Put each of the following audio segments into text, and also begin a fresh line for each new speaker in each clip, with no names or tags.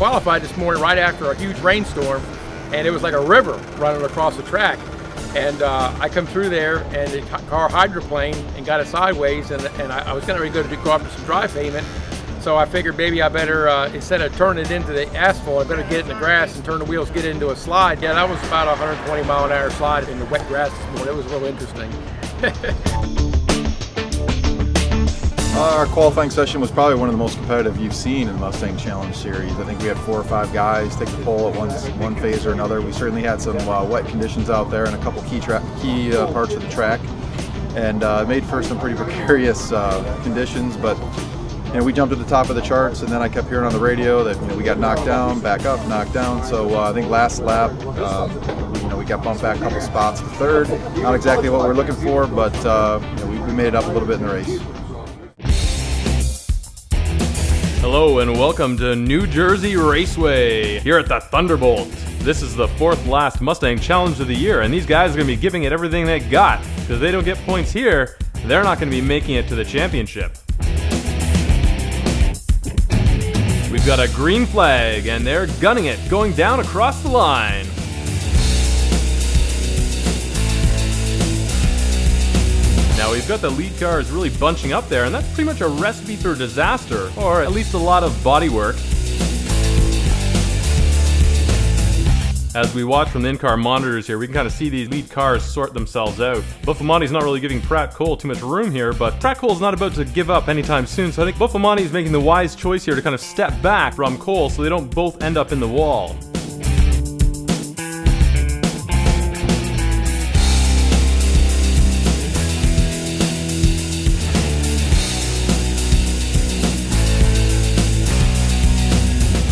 qualified this morning right after a huge rainstorm, and it was like a river running across the track. And I come through there, and the car hydroplaned and got it sideways, and I was going to go up to some dry pavement. So I figured maybe I better, instead of turning it into the asphalt, I better get it in the grass and turn the wheels, get it into a slide. Yeah, that was about a 120 mile an hour slide in the wet grass this morning. It was a little interesting.
Our qualifying session was probably one of the most competitive you've seen in the Mustang Challenge Series. I think we had 4 or 5 guys take the pole at one phase or another. We certainly had some wet conditions out there and a couple key parts of the track, and made for some pretty precarious conditions. But we jumped to the top of the charts, and then I kept hearing on the radio that we got knocked down, back up, knocked down. So I think last lap, we got bumped back a couple spots to third. Not exactly what we're looking for, but we made it up a little bit in the race.
Hello and welcome to New Jersey Raceway here at the Thunderbolt. This is the 4th last Mustang Challenge of the year, and these guys are going to be giving it everything they got. Because if they don't get points here, they're not going to be making it to the championship. We've got a green flag, and they're gunning it, going down across the line. Now we've got the lead cars really bunching up there, and that's pretty much a recipe for disaster, or at least a lot of body work. As we watch from the in-car monitors here, we can kind of see these lead cars sort themselves out. Buffamani's not really giving Pratt Cole too much room here, but Pratt Cole's not about to give up anytime soon, so I think Buffamani's making the wise choice here to kind of step back from Cole so they don't both end up in the wall.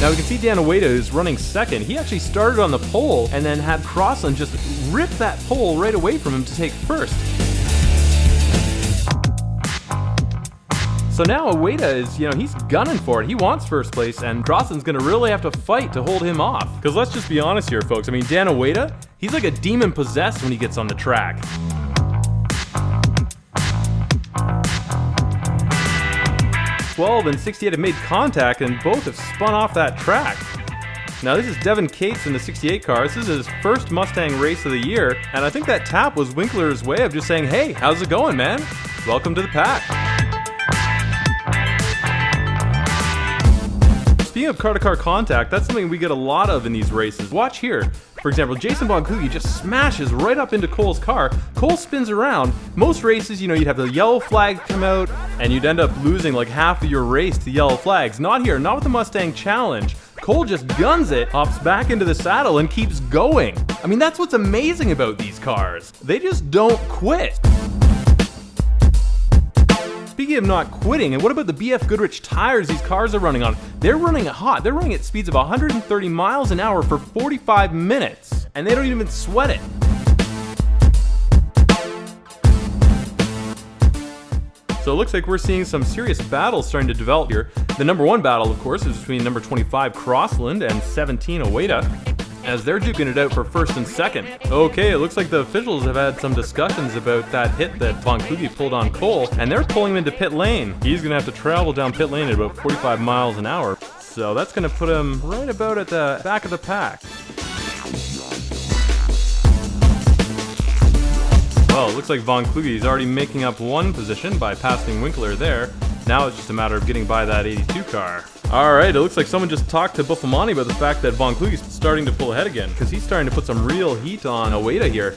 Now we can see Dan Ueda is running second. He actually started on the pole and then had Crossland just rip that pole right away from him to take first. So now Ueda is, he's gunning for it. He wants first place, and Crossland's gonna really have to fight to hold him off. Because let's just be honest here, folks. I mean, Dan Ueda, he's like a demon possessed when he gets on the track. 12 and 68 have made contact, and both have spun off that track. Now this is Devin Cates in the 68 car. This is his first Mustang race of the year, and I think that tap was Winkler's way of just saying, hey, how's it going, man? Welcome to the pack. Speaking of car-to-car contact, that's something we get a lot of in these races. Watch here. For example, Jason Bonkugi just smashes right up into Cole's car. Cole spins around. Most races, you'd have the yellow flag come out, and you'd end up losing like half of your race to yellow flags. Not here, not with the Mustang Challenge. Cole just guns it, hops back into the saddle, and keeps going. I mean, that's what's amazing about these cars. They just don't quit. Speaking of not quitting, and what about the BF Goodrich tires these cars are running on? They're running hot. They're running at speeds of 130 miles an hour for 45 minutes, and they don't even sweat it. So it looks like we're seeing some serious battles starting to develop here. The number 1 battle, of course, is between number 25 Crossland and 17 Ueda, as they're duking it out for first and second. Okay, it looks like the officials have had some discussions about that hit that Bonkugi pulled on Cole, and they're pulling him into pit lane. He's going to have to travel down pit lane at about 45 miles an hour, so that's going to put him right about at the back of the pack. Well, it looks like Von Kluge is already making up one position by passing Winkler there. Now it's just a matter of getting by that 82 car. Alright, it looks like someone just talked to Buffamani about the fact that Von Kluge is starting to pull ahead again, because he's starting to put some real heat on Ueda here.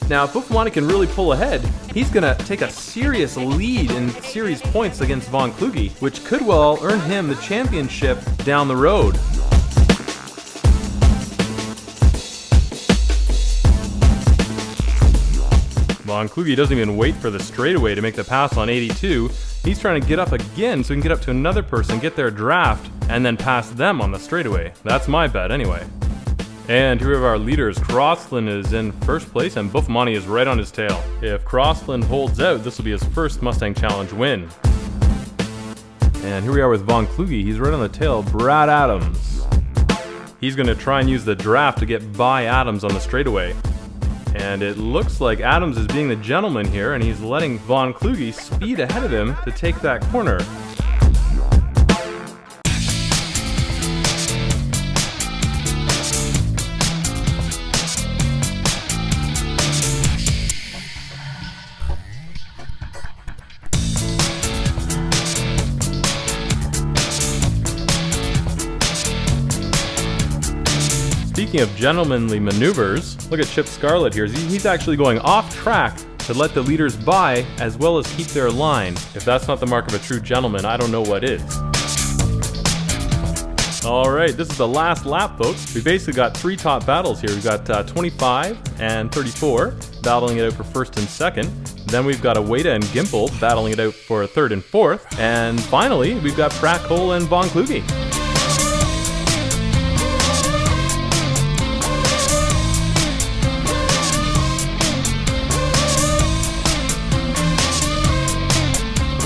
Now, if Buffamani can really pull ahead, he's going to take a serious lead in series points against Von Kluge, which could well earn him the championship down the road. Von Kluge doesn't even wait for the straightaway to make the pass on 82. He's trying to get up again so he can get up to another person, get their draft, and then pass them on the straightaway. That's my bet anyway. And here we have our leaders. Crossland is in first place and Buffamani is right on his tail. If Crossland holds out, this will be his first Mustang Challenge win. And here we are with Von Kluge. He's right on the tail of Brad Adams. He's going to try and use the draft to get by Adams on the straightaway. And it looks like Adams is being the gentleman here, and he's letting Von Kluge speed ahead of him to take that corner. speaking of gentlemanly maneuvers, look at Chip Scarlett here. He's actually going off track to let the leaders by, as well as keep their line. If that's not the mark of a true gentleman, I don't know what is. All right, this is the last lap, folks. We basically got 3 top battles here. We've got 25 and 34 battling it out for first and second. Then we've got Aweda and Gimple battling it out for third and fourth. And finally, we've got Pratt Cole and Von Kluge.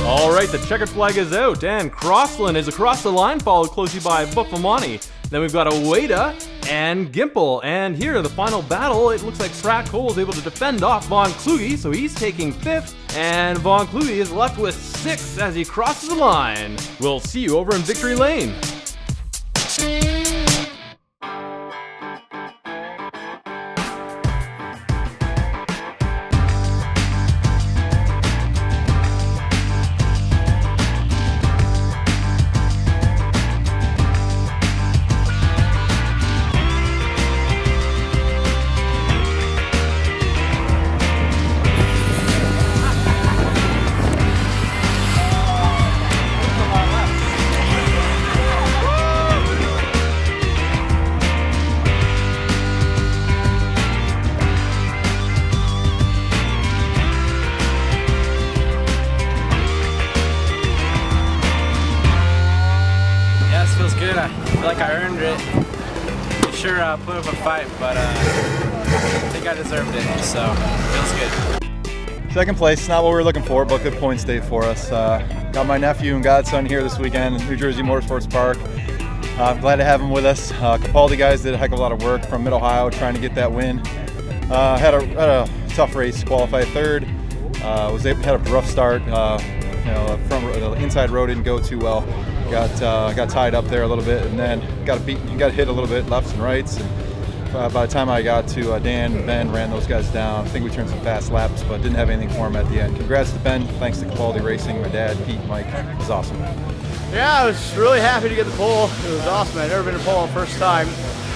All right, the checkered flag is out, and Crossland is across the line, followed closely by Buffamani. Then we've got Aweda and Gimple, and here, the final battle, it looks like Pratt Cole is able to defend off Von Kluge, so he's taking 5th, and Von Kluge is left with 6th as he crosses the line. We'll see you over in Victory Lane.
Feels good. I feel like I earned it. Sure, put up a fight, but I think I deserved it, so feels good.
Second place, not what we were looking for, but good points day for us. Got my nephew and godson here this weekend in Jersey Motorsports Park. I'm glad to have them with us. Capaldi guys did a heck of a lot of work from Mid-Ohio trying to get that win. Had a tough race, qualified third. Had a rough start. The inside road didn't go too well. Got tied up there a little bit, and then got hit a little bit lefts and rights. And by the time I got to Dan, Ben ran those guys down. I think we turned some fast laps, but didn't have anything for him at the end. Congrats to Ben. Thanks to Capaldi Racing, my dad, Pete, Mike. It was awesome.
Yeah, I was really happy to get the pole. It was awesome. I'd never been to pole the first time,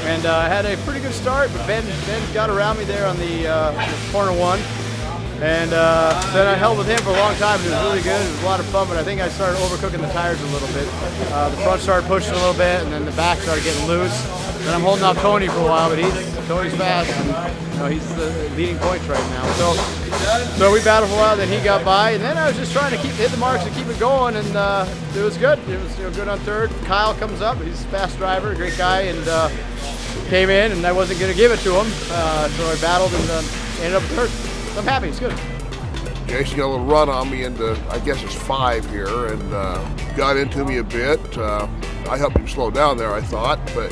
and I had a pretty good start. But Ben got around me there on the corner one. And then I held with him for a long time. It was really good. It was a lot of fun, but I think I started overcooking the tires a little bit. The front started pushing a little bit, and then the back started getting loose. Then I'm holding off Tony for a while, but Tony's fast, and he's the leading points right now. So we battled for a while. Then he got by, and then I was just trying to hit the marks and keep it going, and it was good. It was good on third. Kyle comes up. He's a fast driver, great guy, and came in, and I wasn't going to give it to him, so I battled and ended up third. I'm happy, it's good.
Jason got a little run on me into, I guess it's 5 here, and got into me a bit. I helped him slow down there, I thought, but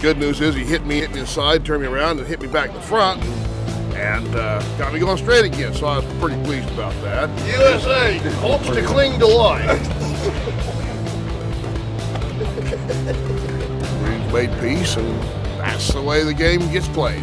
good news is he hit me inside, turned me around, and hit me back in the front, and got me going straight again, so I was pretty pleased about that. USA hopes to cling to life. We've made peace, and that's the way the game gets played.